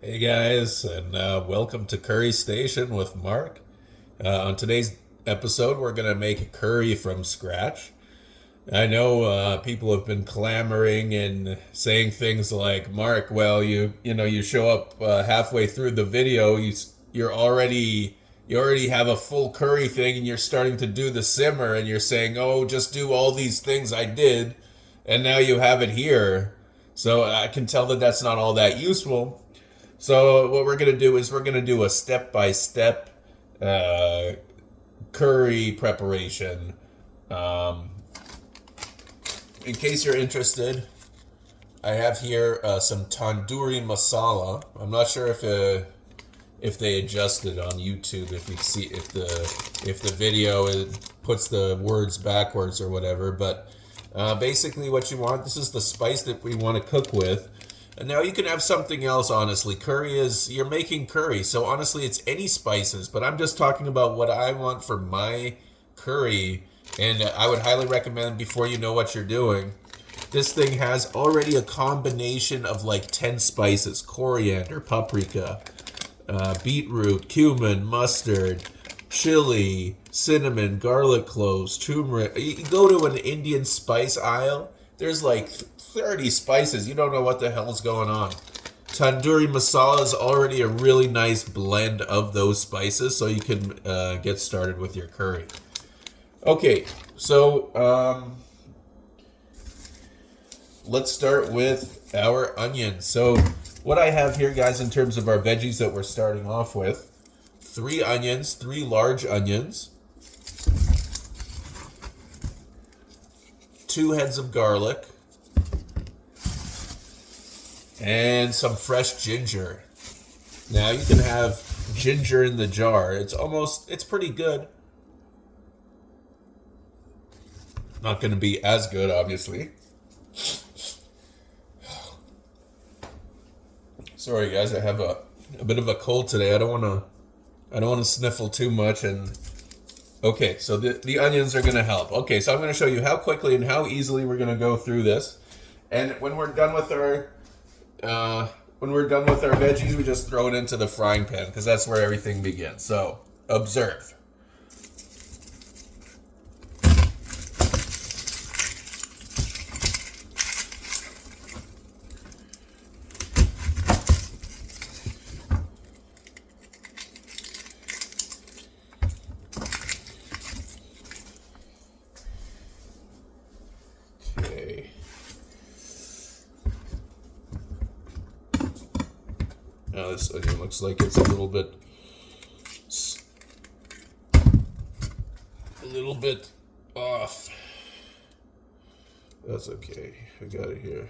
Hey guys, and welcome to Curry Station with Mark. On today's episode, we're gonna make a curry from scratch. I know people have been clamoring and saying things like, "Mark, well, you show up halfway through the video, you already have a full curry thing, and you're starting to do the simmer, and you're saying, oh, just do all these things I did, and now you have it here." So I can tell that that's not all that useful. So what we're gonna do is we're gonna do a step-by-step uh, curry preparation. Um, in case you're interested, I have here some tandoori masala. I'm not sure if they adjusted on YouTube, if you see if the video puts the words backwards or whatever. But basically, what you want, this is the spice that we want to cook with. And now you can have something else, honestly. You're making curry, so honestly, it's any spices, but I'm just talking about what I want for my curry, and I would highly recommend before you know what you're doing. This thing has already a combination of like 10 spices: coriander, paprika, beetroot, cumin, mustard, chili, cinnamon, garlic cloves, turmeric. You go to an Indian spice aisle, there's like 30 spices. You don't know what the hell's going on. Tandoori masala is already a really nice blend of those spices, so you can get started with your curry. Okay, so let's start with our onions. So what I have here, guys, in terms of our veggies that we're starting off with: 3 onions, 3 large onions, 2 heads of garlic, and some fresh ginger. Now you can have ginger in the jar. It's pretty good. Not going to be as good, obviously. Sorry, guys, I have a bit of a cold today. I don't want to sniffle too much. And okay, so the onions are going to help. Okay, so I'm going to show you how quickly and how easily we're going to go through this. And when we're done with our veggies, we just throw it into the frying pan because that's where everything begins. So observe. Okay. Now this onion looks like it's a little bit off. That's okay. I got it here.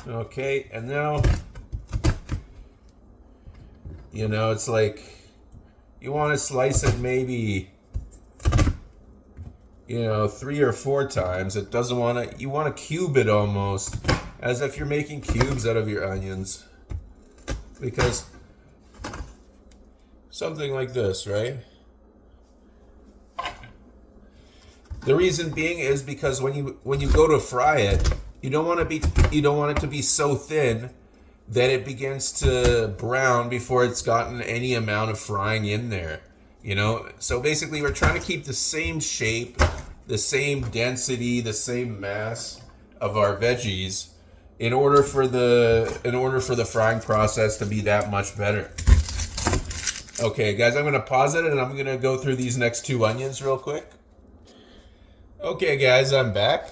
Okay, and now, it's like you want to slice it maybe, 3 or 4 times. It doesn't want to, you want to cube it almost, as if you're making cubes out of your onions. Because something like this, right? The reason being is because when you go to fry it, you don't want it to be so thin that it begins to brown before it's gotten any amount of frying in there. So basically we're trying to keep the same shape, the same density, the same mass of our veggies in order for the frying process to be that much better. Okay, guys, I'm going to pause it and I'm going to go through these next 2 onions real quick. Okay, guys, I'm back.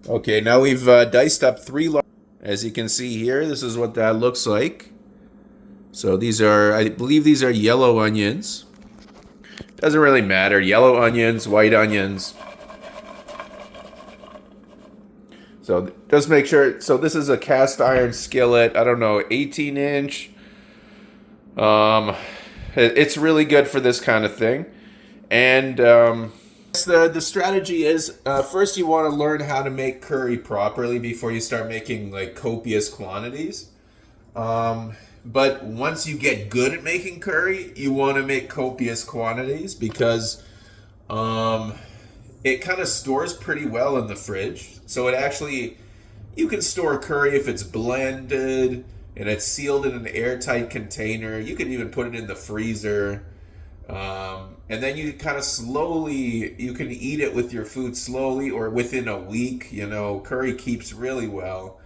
Okay, now we've diced up 3 large. As you can see here, this is what that looks like. So I believe these are yellow onions. Doesn't really matter. Yellow onions, white onions. So just make sure. So this is a cast iron skillet. I don't know, 18-inch. It's really good for this kind of thing. And the strategy is first you want to learn how to make curry properly before you start making like copious quantities. But once you get good at making curry, you want to make copious quantities because it kind of stores pretty well in the fridge. So it actually, you can store curry if it's blended and it's sealed in an airtight container. You can even put it in the freezer. And then you kind of slowly, you can eat it with your food slowly or within a week. You know, curry keeps really well.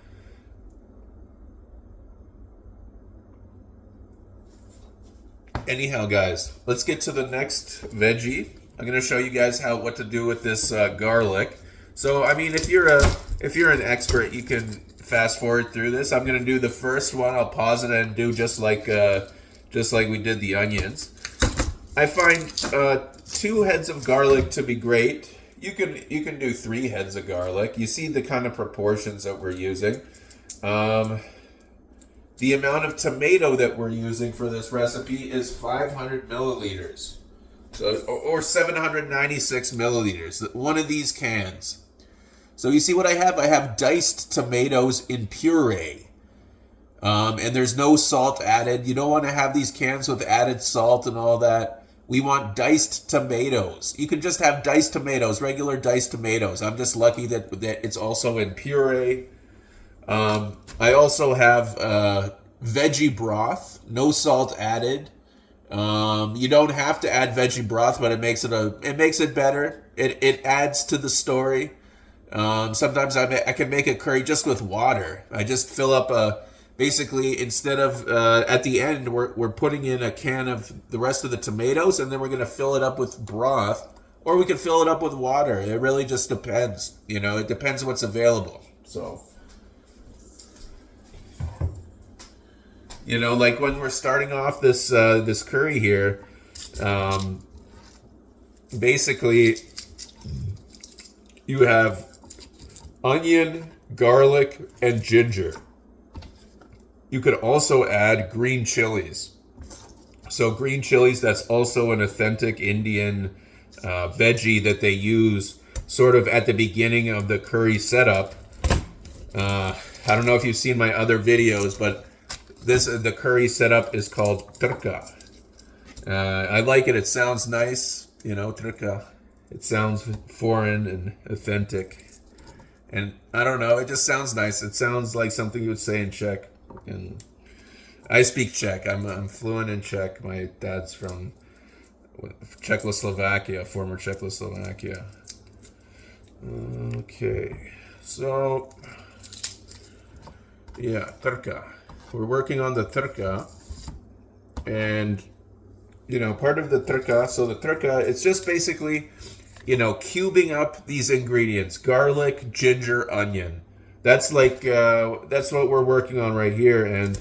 Anyhow, guys, let's get to the next veggie. I'm going to show you guys what to do with this garlic. So, I mean, if you're an expert, you can fast forward through this. I'm going to do the first one. I'll pause it and do just like we did the onions. I find 2 heads of garlic to be great. You can do 3 heads of garlic. You see the kind of proportions that we're using. The amount of tomato that we're using for this recipe is 500 milliliters. So, or 796 milliliters. One of these cans. So you see what I have? I have diced tomatoes in puree. And there's no salt added. You don't want to have these cans with added salt and all that. We want diced tomatoes. You can just have diced tomatoes, regular diced tomatoes. I'm just lucky that it's also in puree. I also have veggie broth, no salt added. You don't have to add veggie broth, but it makes it better. It adds to the story. Sometimes I can make a curry just with water. I just fill up basically instead of at the end we're putting in a can of the rest of the tomatoes, and then we're gonna fill it up with broth, or we can fill it up with water. It really just depends. You know, it depends what's available. So. You know, like when we're starting off this this curry here, basically you have onion, garlic, and ginger. You could also add green chilies. So green chilies, that's also an authentic Indian veggie that they use sort of at the beginning of the curry setup. I don't know if you've seen my other videos, but the curry setup is called tadka. I like it. It sounds nice, you know, tadka. It sounds foreign and authentic, and I don't know. It just sounds nice. It sounds like something you would say in Czech, and I speak Czech. I'm fluent in Czech. My dad's from Czechoslovakia, former Czechoslovakia. Okay, so yeah, tadka. We're working on the tadka, and you know, part of the tadka. So the tadka, it's just basically, you know, cubing up these ingredients: garlic, ginger, onion. That's like that's what we're working on right here. And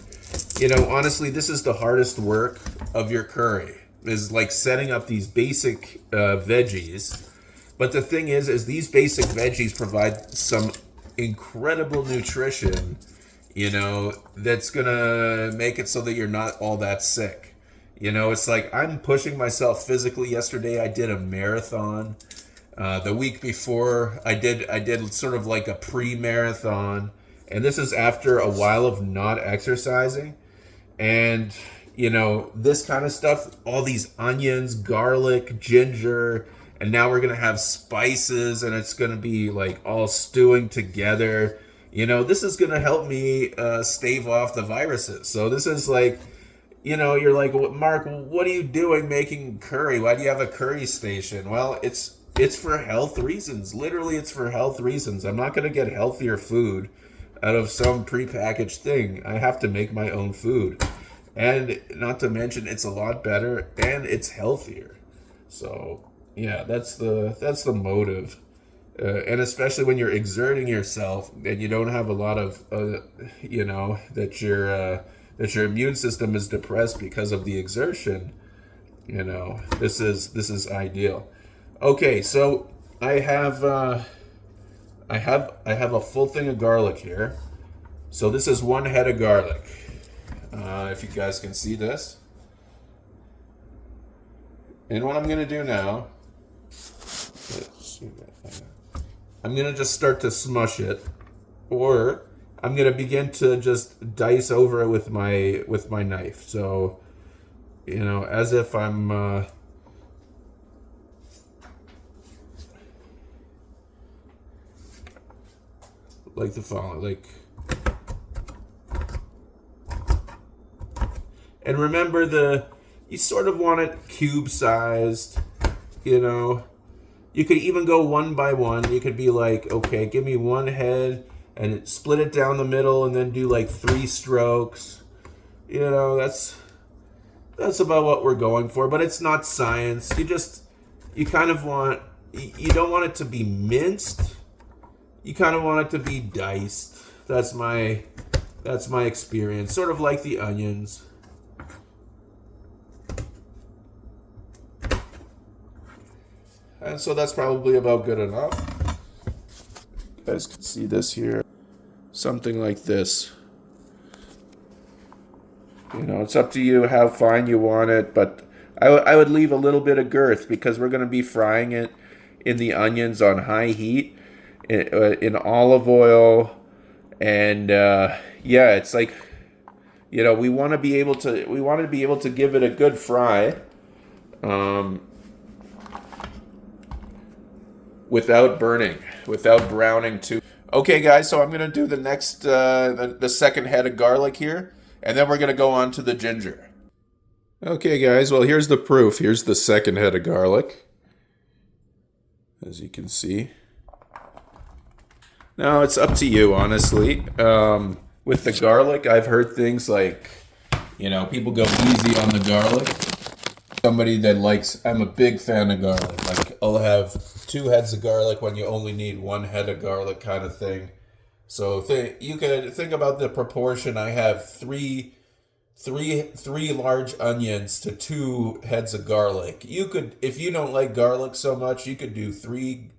you know, honestly, this is the hardest work of your curry, is like setting up these basic veggies. But the thing is these basic veggies provide some incredible nutrition. You know, that's gonna make it so that you're not all that sick. You know, it's like I'm pushing myself physically. Yesterday I did a marathon. The week before I did sort of like a pre-marathon. And this is after a while of not exercising. And, you know, this kind of stuff, all these onions, garlic, ginger, and now we're gonna have spices, and it's gonna be like all stewing together. You know, this is going to help me stave off the viruses. So this is like, you know, you're like, Mark, what are you doing making curry? Why do you have a curry station? Well, it's for health reasons. Literally, it's for health reasons. I'm not going to get healthier food out of some prepackaged thing. I have to make my own food. And not to mention, it's a lot better and it's healthier. So, yeah, that's the motive. And especially when you're exerting yourself and you don't have a lot of, you know, that your immune system is depressed because of the exertion, you know, this is ideal. Okay, so I have a full thing of garlic here. So this is 1 head of garlic. If you guys can see this. And what I'm gonna do now, let's see that. I'm going to just start to smush it, or I'm going to begin to just dice over it with my knife. So, you know, as if I'm like the following, and remember you sort of want it cube sized, you know. You could even go one by one. You could be like, okay, give me one head and split it down the middle and then do like 3 strokes. You know, that's about what we're going for, but it's not science. You kind of want, you don't want it to be minced. You kind of want it to be diced. That's my experience. Sort of like the onions. And so that's probably about good enough. You guys can see this here. Something like this. You know, it's up to you how fine you want it, but I would leave a little bit of girth because we're going to be frying it in the onions on high heat in olive oil. And yeah, it's like, you know, we want to be able to give it a good fry. Without burning, without browning too. Okay, guys, so I'm going to do the next, the second head of garlic here, and then we're going to go on to the ginger. Okay, guys, well, here's the proof. Here's the second head of garlic, as you can see. Now, it's up to you, honestly. With the garlic, I've heard things like, you know, people go easy on the garlic. Somebody that likes, I'm a big fan of garlic. Like, I'll have 2 heads of garlic when you only need 1 head of garlic kind of thing. So you could think about the proportion. I have three large onions to 2 heads of garlic. You could, if you don't like garlic so much, you could do 3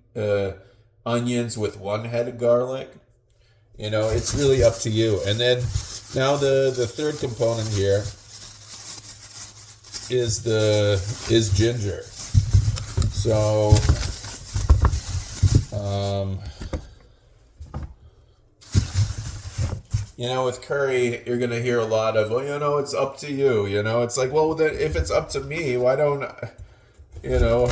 onions with 1 head of garlic. You know, it's really up to you. And then now the third component here is ginger. So you know, with curry, you're gonna hear a lot of, well, you know, it's up to you. You know, it's like, well, then if it's up to me, why don't, you know,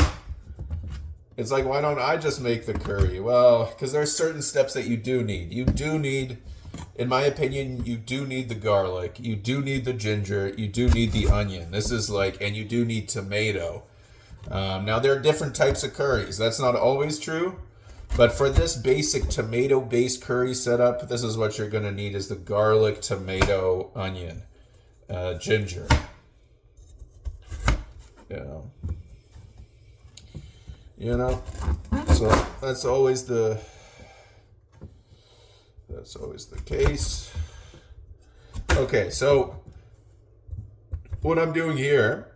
it's like, why don't I just make the curry? Well, because there's certain steps that you do need. You do need, in my opinion, you do need the garlic. You do need the ginger. You do need the onion. This is like, and you do need tomato. Now, there are different types of curries. That's not always true. But for this basic tomato-based curry setup, this is what you're going to need is the garlic, tomato, onion, ginger. You know, so that's always the case. Okay, so what I'm doing here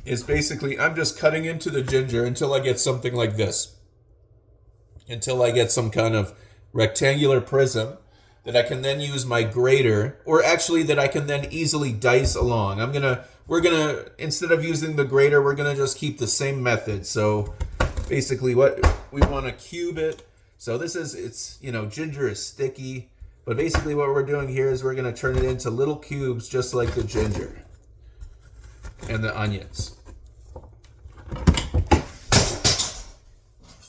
is basically I'm just cutting into the ginger until I get something like this. Until I get some kind of rectangular prism that I can then use my grater, or actually that I can then easily dice along. We're gonna, instead of using the grater, we're gonna just keep the same method. So basically what we want to cube it. So it's, you know, ginger is sticky, but basically what we're doing here is we're gonna turn it into little cubes just like the ginger and the onions.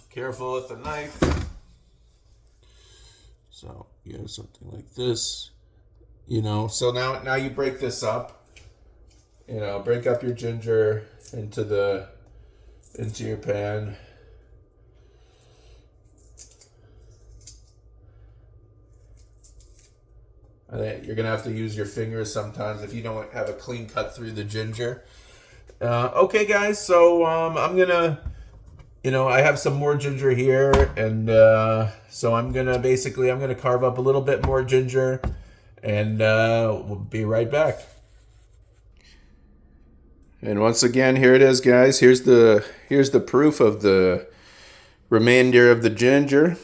Careful with the knife. So you have something like this, you know. So now you break this up. You know, break up your ginger into your pan. I think you're gonna have to use your fingers sometimes if you don't have a clean cut through the ginger. Okay, guys. So I'm gonna. You know, I have some more ginger here, and so I'm gonna carve up a little bit more ginger, and we'll be right back. And once again, here it is, guys. Here's the proof of the remainder of the ginger.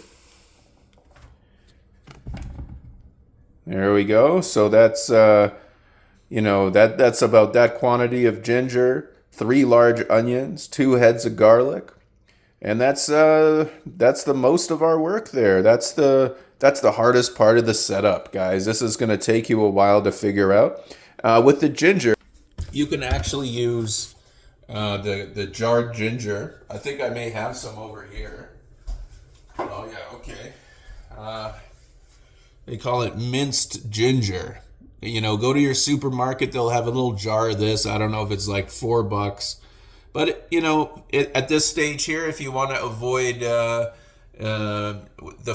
There we go. So that's you know, that's about that quantity of ginger, 3 large onions, 2 heads of garlic. And that's the most of our work there. That's the hardest part of the setup, guys. This is going to take you a while to figure out. With the ginger, you can actually use the jarred ginger. I think I may have some over here. Oh yeah, okay. Uh, they call it minced ginger. You know, go to your supermarket, they'll have a little jar of this. I don't know if it's like $4. But, you know, at this stage here, if you want to avoid the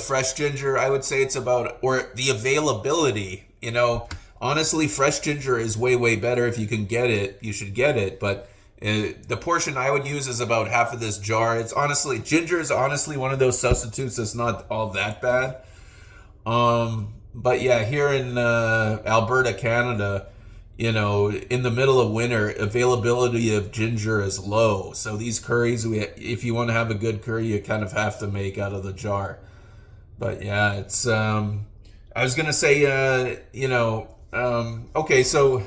fresh ginger, I would say it's about, or the availability, you know, honestly, fresh ginger is way, way better. If you can get it, you should get it. But the portion I would use is about half of this jar. It's honestly, ginger is honestly one of those substitutes that's not all that bad. But yeah, here in Alberta, Canada, you know, in the middle of winter, availability of ginger is low. So these curries, if you want to have a good curry, you kind of have to make out of the jar. But yeah, it's I was gonna say, you know, okay, so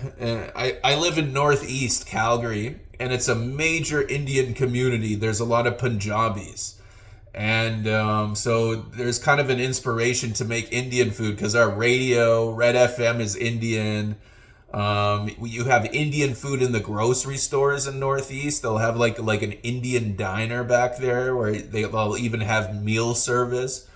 I live in Northeast Calgary, and it's a major Indian community. There's a lot of Punjabis. And so there's kind of an inspiration to make Indian food because our radio, Red FM, is Indian. You have Indian food in the grocery stores in Northeast. They'll have like an Indian diner back there where they'll even have meal service.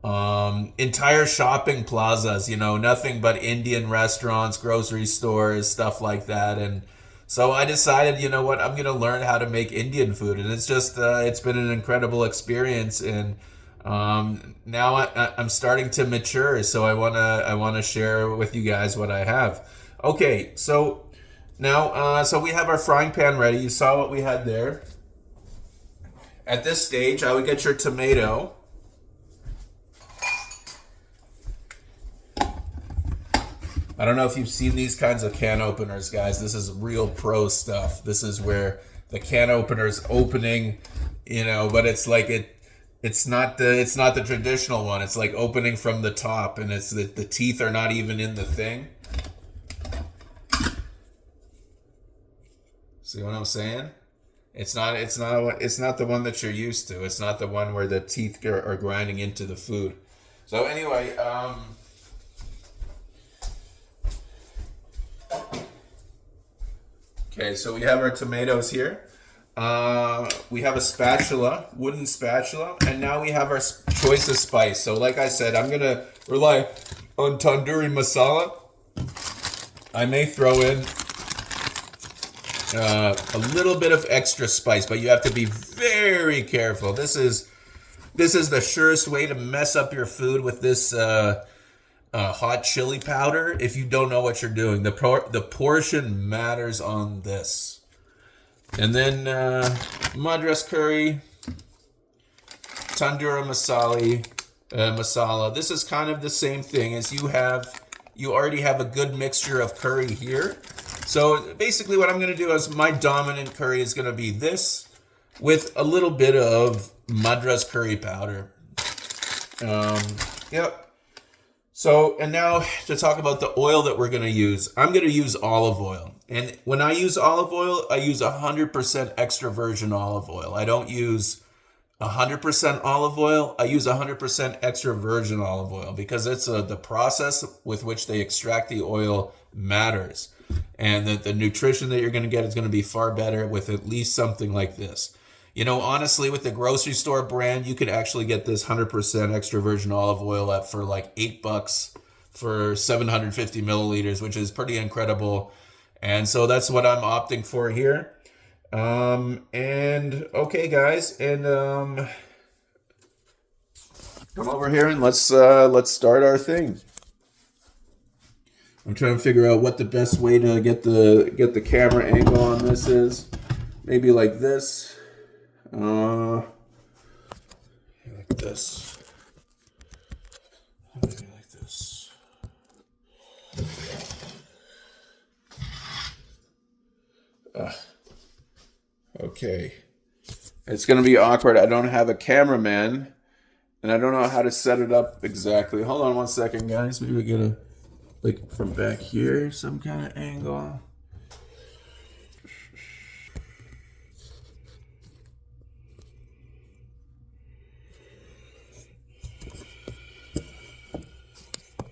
Entire shopping plazas, you know, nothing but Indian restaurants, grocery stores, stuff like that. And so I decided, you know what, I'm gonna learn how to make Indian food, and it's just it's been an incredible experience. And now I'm starting to mature, so I wanna share with you guys what I have. Okay, so now so we have our frying pan ready. You saw what we had there. At this stage, I would get your tomato. I don't know if you've seen these kinds of can openers, guys. This is real pro stuff. This is where the can opener's opening, you know, but it's like it's not the traditional one. It's like opening from the top, and it's the teeth are not even in the thing. See what I'm saying? It's not the one that you're used to. It's not the one where the teeth are grinding into the food. So anyway, okay, so we have our tomatoes here. We have a spatula, wooden spatula, and now we have our choice of spice. So like I said, I'm gonna rely on tandoori masala. I may throw in a little bit of extra spice, but you have to be very careful. This is the surest way to mess up your food with this hot chili powder if you don't know what you're doing. The portion matters on this. And then Madras curry, tandoori masala. This is kind of the same thing as you already have a good mixture of curry here. So basically what I'm going to do is my dominant curry is going to be this with a little bit of Madras curry powder. Yep. So, and now to talk about the oil that we're going to use. I'm going to use olive oil. And when I use olive oil, I use 100% extra virgin olive oil. I don't use 100% olive oil. I use 100% extra virgin olive oil because it's the process with which they extract the oil matters. And that the nutrition that you're going to get is going to be far better with at least something like this. You know, honestly, with the grocery store brand, you could actually get this 100% extra virgin olive oil for like $8 for 750 milliliters, which is pretty incredible. And so that's what I'm opting for here. And okay, guys, and come over here and let's start our thing. I'm trying to figure out what the best way to get the camera angle on this is. Maybe like this. Like this. Maybe like this. Okay. It's going to be awkward. I don't have a cameraman, and I don't know how to set it up exactly. Hold on one second, guys. Maybe we get a, like from back here, some kind of angle.